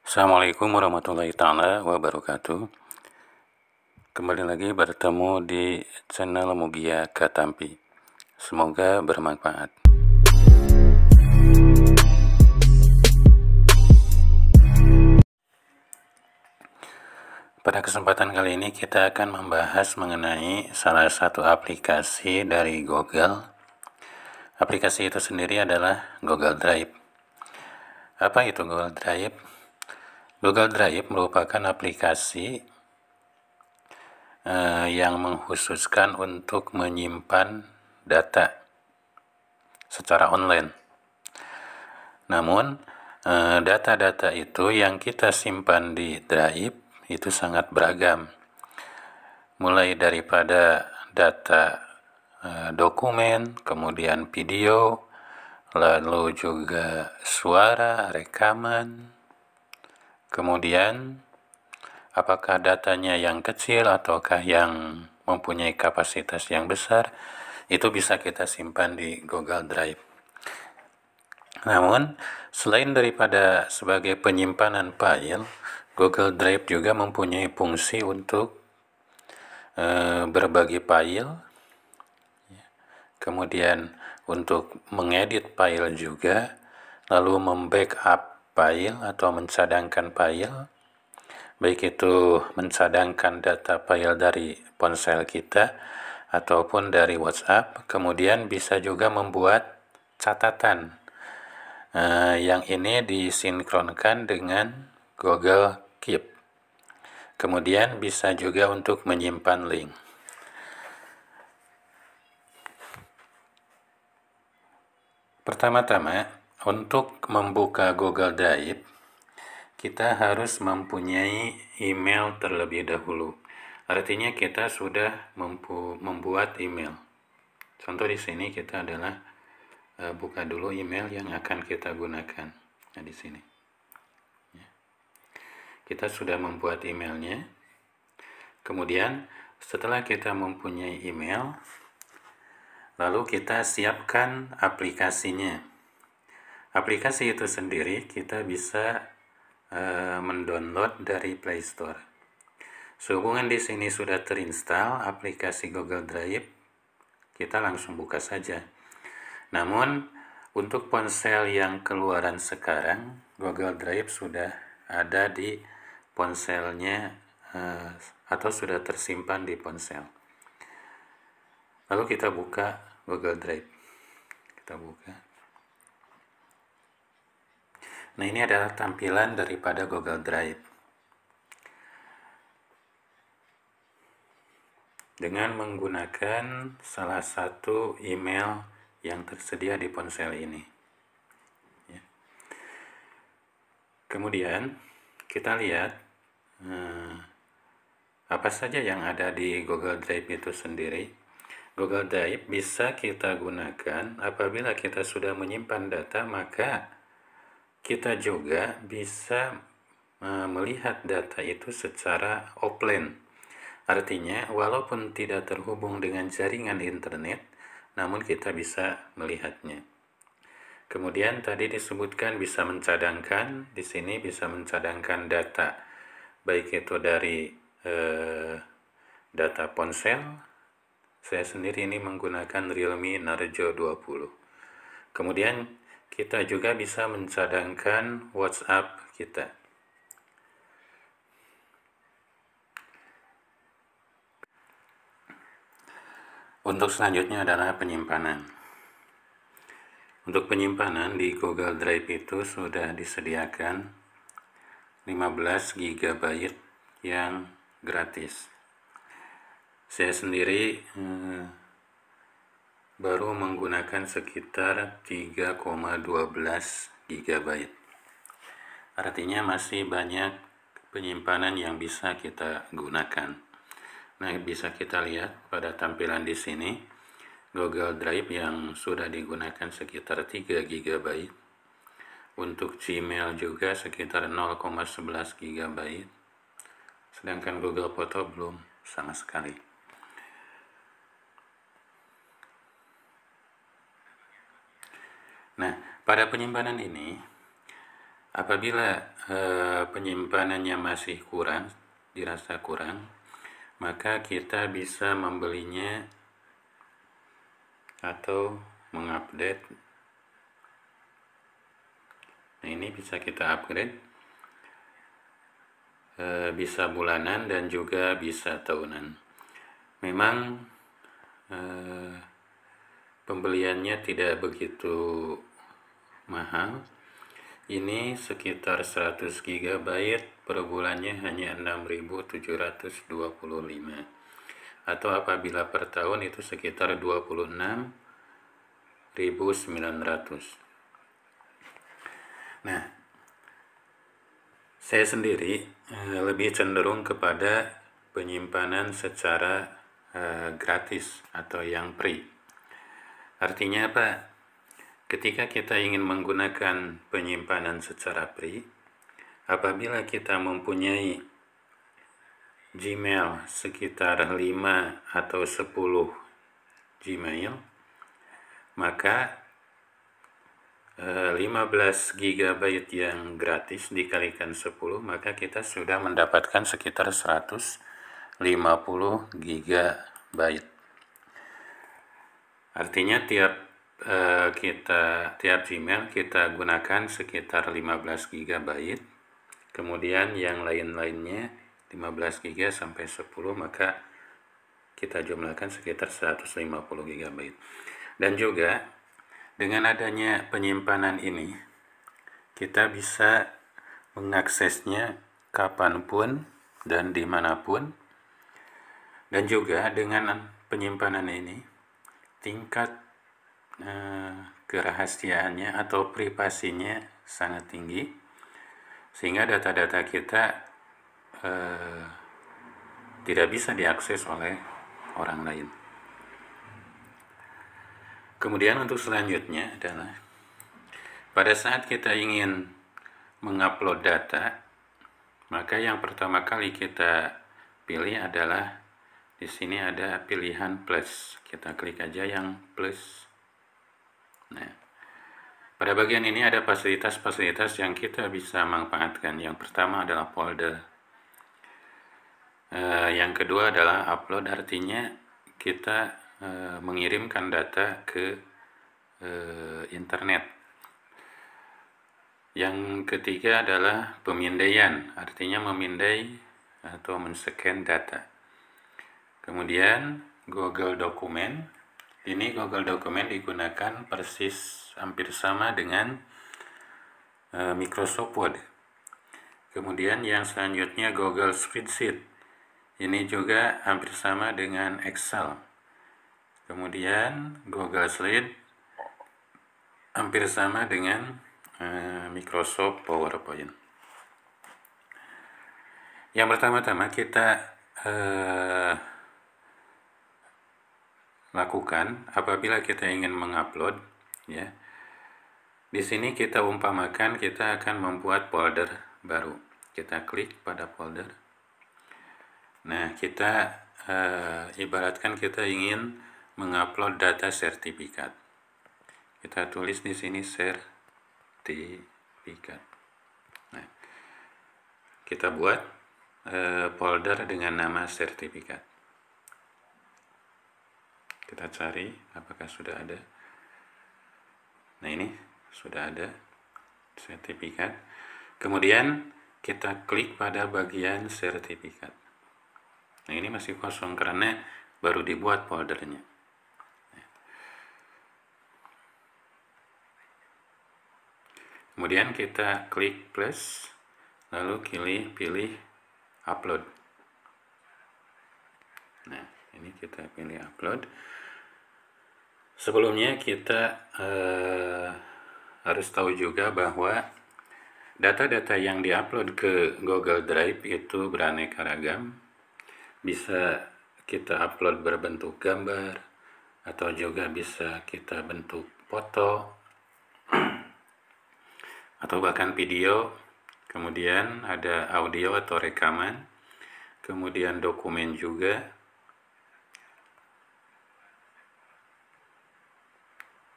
Assalamualaikum warahmatullahi taala wabarakatuh. Kembali lagi bertemu di channel Mugia Katampi. Semoga bermanfaat. Pada kesempatan kali ini kita akan membahas mengenai salah satu aplikasi dari Google. Aplikasi itu sendiri adalah Google Drive. Apa itu Google Drive? Google Drive merupakan aplikasi yang mengkhususkan untuk menyimpan data secara online. Namun, data-data itu yang kita simpan di Drive itu sangat beragam. Mulai daripada data dokumen, kemudian video, lalu juga suara, rekaman, kemudian apakah datanya yang kecil ataukah yang mempunyai kapasitas yang besar, itu bisa kita simpan di Google Drive. Namun, selain daripada sebagai penyimpanan file, Google Drive juga mempunyai fungsi untuk berbagi file, kemudian untuk mengedit file juga, lalu membackup file atau mencadangkan file, baik itu mencadangkan data file dari ponsel kita ataupun dari WhatsApp, kemudian bisa juga membuat catatan. Yang ini disinkronkan dengan Google Keep. Kemudian bisa juga untuk menyimpan link. Pertama-tama, untuk membuka Google Drive, kita harus mempunyai email terlebih dahulu. Artinya kita sudah membuat email. Contoh di sini kita adalah buka dulu email yang akan kita gunakan. Nah, di sini. Kita sudah membuat emailnya. Kemudian setelah kita mempunyai email, lalu kita siapkan aplikasinya. Aplikasi itu sendiri kita bisa mendownload dari Play Store. Sehubungan di sini sudah terinstall aplikasi Google Drive, kita langsung buka saja. Namun untuk ponsel yang keluaran sekarang, Google Drive sudah ada di ponselnya atau sudah tersimpan di ponsel. Lalu kita buka Google Drive. Kita buka. Nah, ini adalah tampilan daripada Google Drive. Dengan menggunakan salah satu email yang tersedia di ponsel ini. Kemudian kita lihat apa saja yang ada di Google Drive itu sendiri. Google Drive bisa kita gunakan apabila kita sudah menyimpan data, maka kita juga bisa melihat data itu secara offline. Artinya, walaupun tidak terhubung dengan jaringan internet, namun kita bisa melihatnya. Kemudian tadi disebutkan bisa mencadangkan, di sini bisa mencadangkan data, baik itu dari data ponsel. Saya sendiri ini menggunakan Realme Narjo 20. Kemudian kita juga bisa mencadangkan WhatsApp kita. Untuk selanjutnya adalah penyimpanan. Untuk penyimpanan di Google Drive itu sudah disediakan 15 GB yang gratis. Saya sendiri baru menggunakan sekitar 3,12 GB. Artinya masih banyak penyimpanan yang bisa kita gunakan. Nah, bisa kita lihat pada tampilan di sini Google Drive yang sudah digunakan sekitar 3 GB. Untuk Gmail juga sekitar 0,11 GB. Sedangkan Google Foto belum sama sekali. Nah, pada penyimpanan ini, apabila penyimpanannya masih kurang, dirasa kurang, maka kita bisa membelinya atau mengupdate. Nah, ini bisa kita upgrade, bisa bulanan dan juga bisa tahunan. Memang pembeliannya tidak begitu mahal. Ini sekitar 100 GB per bulannya hanya 6.725, atau apabila per tahun itu sekitar 26.900. Nah, saya sendiri lebih cenderung kepada penyimpanan secara gratis atau yang free. Artinya apa? Ketika kita ingin menggunakan penyimpanan secara free, apabila kita mempunyai Gmail sekitar 5 atau 10 Gmail, maka 15 GB yang gratis dikalikan 10, maka kita sudah mendapatkan sekitar 150 GB. Artinya tiap Gmail kita gunakan sekitar 15 GB, kemudian yang lain-lainnya 15 GB sampai 10, maka kita jumlahkan sekitar 150 GB. Dan juga dengan adanya penyimpanan ini, kita bisa mengaksesnya kapanpun dan dimanapun. Dan juga dengan penyimpanan ini, tingkat kerahasiaannya atau privasinya sangat tinggi, sehingga data-data kita tidak bisa diakses oleh orang lain. Kemudian untuk selanjutnya adalah pada saat kita ingin mengupload data, maka yang pertama kali kita pilih adalah di sini ada pilihan plus. Kita klik aja yang plus. Nah, pada bagian ini ada fasilitas-fasilitas yang kita bisa manfaatkan. Yang pertama adalah folder. Yang kedua adalah upload, artinya kita mengirimkan data ke internet. Yang ketiga adalah pemindaian, artinya memindai atau men-scan data. Kemudian Google Dokumen. Ini Google Dokumen digunakan persis hampir sama dengan Microsoft Word. Kemudian yang selanjutnya Google Spreadsheet. Ini juga hampir sama dengan Excel. Kemudian Google Slide hampir sama dengan Microsoft PowerPoint. Yang pertama-tama kita lakukan apabila kita ingin mengupload, ya. Di sini kita umpamakan kita akan membuat folder baru. Kita klik pada folder. Nah, kita ibaratkan kita ingin mengupload data sertifikat. Kita tulis di sini sertifikat. Nah, kita buat folder dengan nama sertifikat. Kita cari apakah sudah ada. Nah, ini sudah ada sertifikat. Kemudian kita klik pada bagian sertifikat. Nah, ini masih kosong karena baru dibuat foldernya. Kemudian kita klik plus, lalu pilih upload. Nah, ini kita pilih upload. Sebelumnya kita harus tahu juga bahwa data-data yang diupload ke Google Drive itu beraneka ragam. Bisa kita upload berbentuk gambar, atau juga bisa kita bentuk foto, atau bahkan video. Kemudian ada audio atau rekaman, kemudian dokumen juga.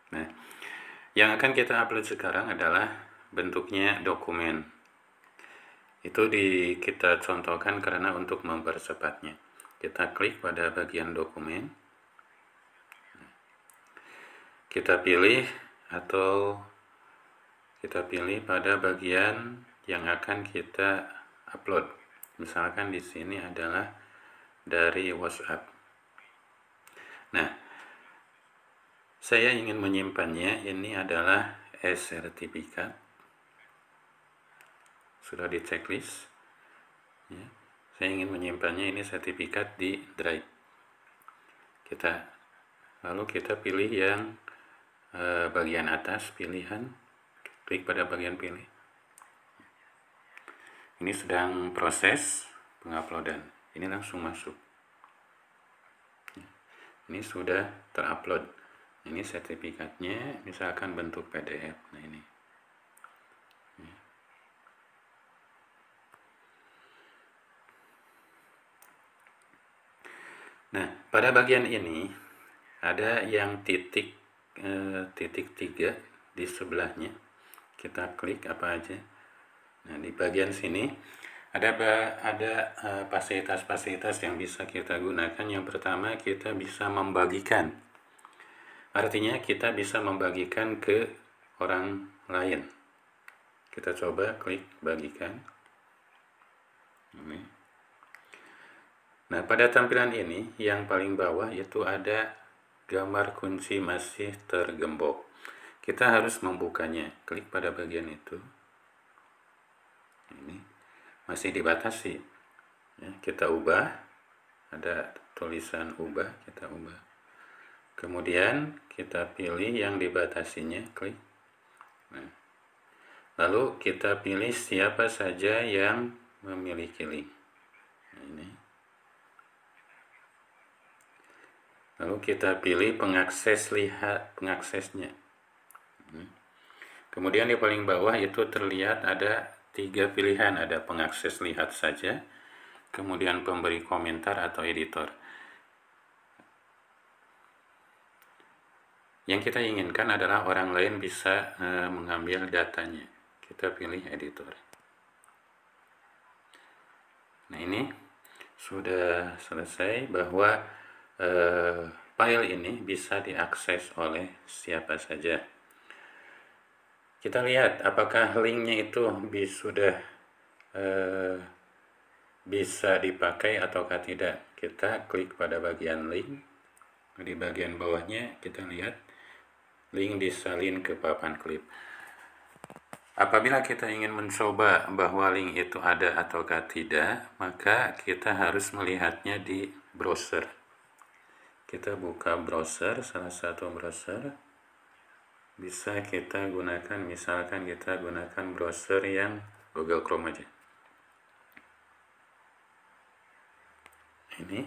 Nah, Yang akan kita upload sekarang adalah bentuknya dokumen. Itu kita contohkan karena untuk mempercepatnya. Kita klik pada bagian dokumen. Kita pilih pada bagian yang akan kita upload. Misalkan di sini adalah dari WhatsApp. Nah, saya ingin menyimpannya, ini adalah e-sertifikat. Sudah di checklist. Ya. Saya ingin menyimpannya, ini sertifikat di Drive. Lalu kita pilih yang bagian atas, pilihan, klik pada bagian pilih. Ini sedang proses penguploadan. Ini langsung masuk. Ini sudah terupload. Ini sertifikatnya, misalkan bentuk PDF. Nah ini. Nah, pada bagian ini ada yang titik 3 di sebelahnya. Kita klik apa aja. Nah, di bagian sini ada fasilitas-fasilitas yang bisa kita gunakan. Yang pertama, kita bisa membagikan. Artinya kita bisa membagikan ke orang lain. Kita coba klik bagikan. Ini. Nah, pada tampilan ini yang paling bawah itu ada gambar kunci masih tergembok. Kita harus membukanya. Klik pada bagian itu. Ini masih dibatasi. Ya, kita ubah. Ada tulisan ubah, kita ubah. Kemudian kita pilih yang dibatasinya, klik. Nah, lalu kita pilih siapa saja yang memiliki link. Nah, ini. Lalu kita pilih pengaksesnya. Kemudian di paling bawah itu terlihat ada 3 pilihan, ada pengakses lihat saja, kemudian pemberi komentar atau editor. Yang kita inginkan adalah orang lain bisa mengambil datanya. Kita pilih editor. Nah, ini sudah selesai bahwa file ini bisa diakses oleh siapa saja. Kita lihat apakah linknya itu sudah bisa dipakai ataukah tidak. Kita klik pada bagian link. Di bagian bawahnya kita lihat link disalin ke papan klip. Apabila kita ingin mencoba bahwa link itu ada ataukah tidak, maka kita harus melihatnya di browser. Kita buka browser, salah satu browser. Bisa kita gunakan, misalkan kita gunakan browser yang Google Chrome aja. Ini,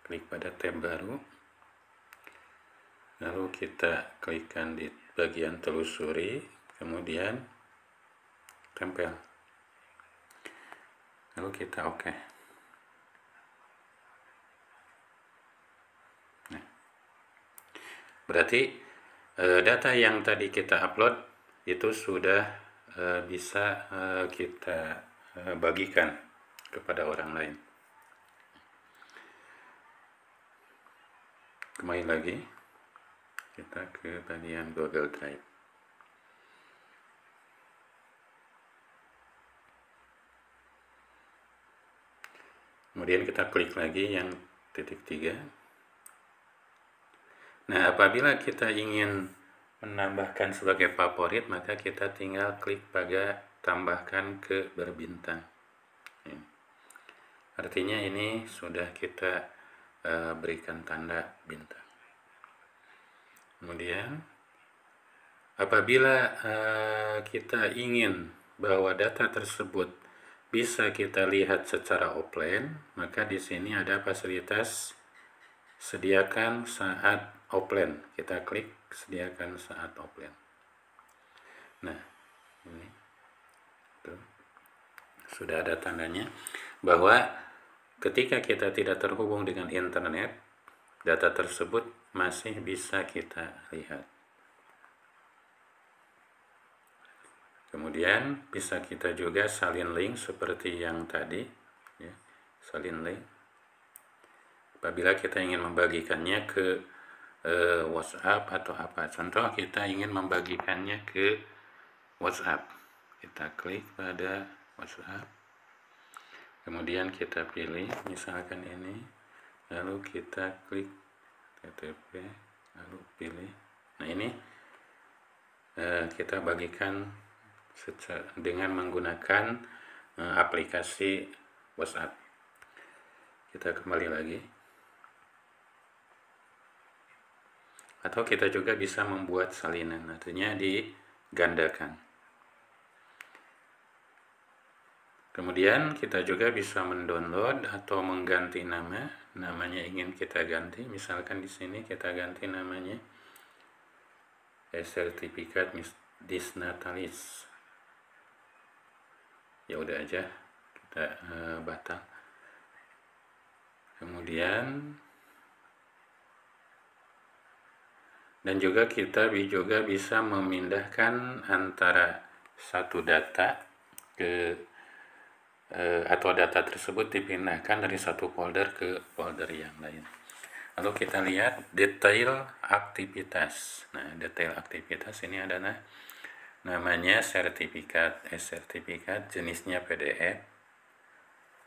klik pada tab baru. Lalu kita klikkan di bagian telusuri, kemudian tempel. Lalu kita OK. Nah, berarti data yang tadi kita upload itu sudah bisa kita bagikan kepada orang lain. Kembali lagi, kita ke bagian Google Drive. Kemudian kita klik lagi yang titik 3. Nah, apabila kita ingin menambahkan sebagai favorit, maka kita tinggal klik pada tambahkan ke berbintang. Artinya ini sudah kita berikan tanda bintang. Kemudian apabila kita ingin bahwa data tersebut bisa kita lihat secara offline, maka di sini ada fasilitas sediakan saat offline. Kita klik sediakan saat offline. Nah, ini tuh, sudah ada tandanya bahwa ketika kita tidak terhubung dengan internet, data tersebut masih bisa kita lihat. Kemudian bisa kita juga salin link seperti yang tadi, ya, salin link. Apabila kita ingin membagikannya ke WhatsApp atau apa, contoh kita ingin membagikannya ke WhatsApp, kita klik pada WhatsApp, kemudian kita pilih misalkan ini, lalu kita klik TTP, lalu pilih. Nah ini kita bagikan dengan menggunakan aplikasi WhatsApp. Kita kembali lagi. Atau kita juga bisa membuat salinan, artinya digandakan. Kemudian kita juga bisa mendownload atau mengganti nama, namanya ingin kita ganti, misalkan di sini kita ganti namanya sertifikat Disnatalis. Ya udah aja, kita batal. Kemudian dan juga kita juga bisa memindahkan antara satu data ke atau data tersebut dipindahkan dari satu folder ke folder yang lain. Lalu kita lihat detail aktivitas. Nah, detail aktivitas ini adalah namanya sertifikat, sertifikat, jenisnya PDF.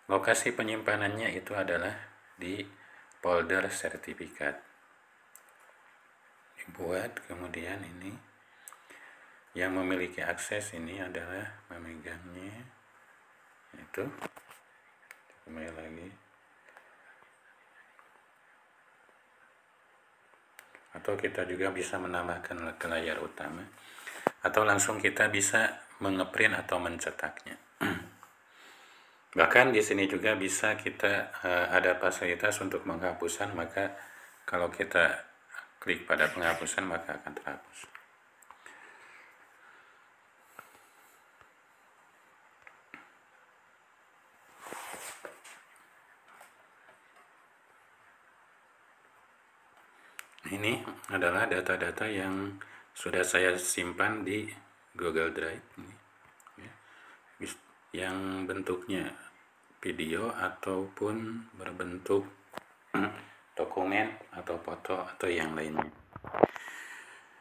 Lokasi penyimpanannya itu adalah di folder sertifikat. Dibuat, kemudian ini yang memiliki akses ini adalah memegangnya, itu kembali lagi, atau kita juga bisa menambahkan ke layar utama, atau langsung kita bisa mengeprint atau mencetaknya. Bahkan di sini juga bisa kita ada fasilitas untuk penghapusan, maka kalau kita klik pada penghapusan maka akan terhapus. Ini adalah data-data yang sudah saya simpan di Google Drive ini, yang bentuknya video ataupun berbentuk dokumen atau foto atau yang lainnya.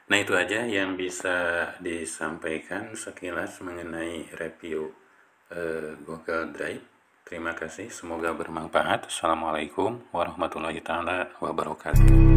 Nah, itu aja yang bisa disampaikan sekilas mengenai review Google Drive. Terima kasih, semoga bermanfaat. Assalamualaikum warahmatullahi wabarakatuh.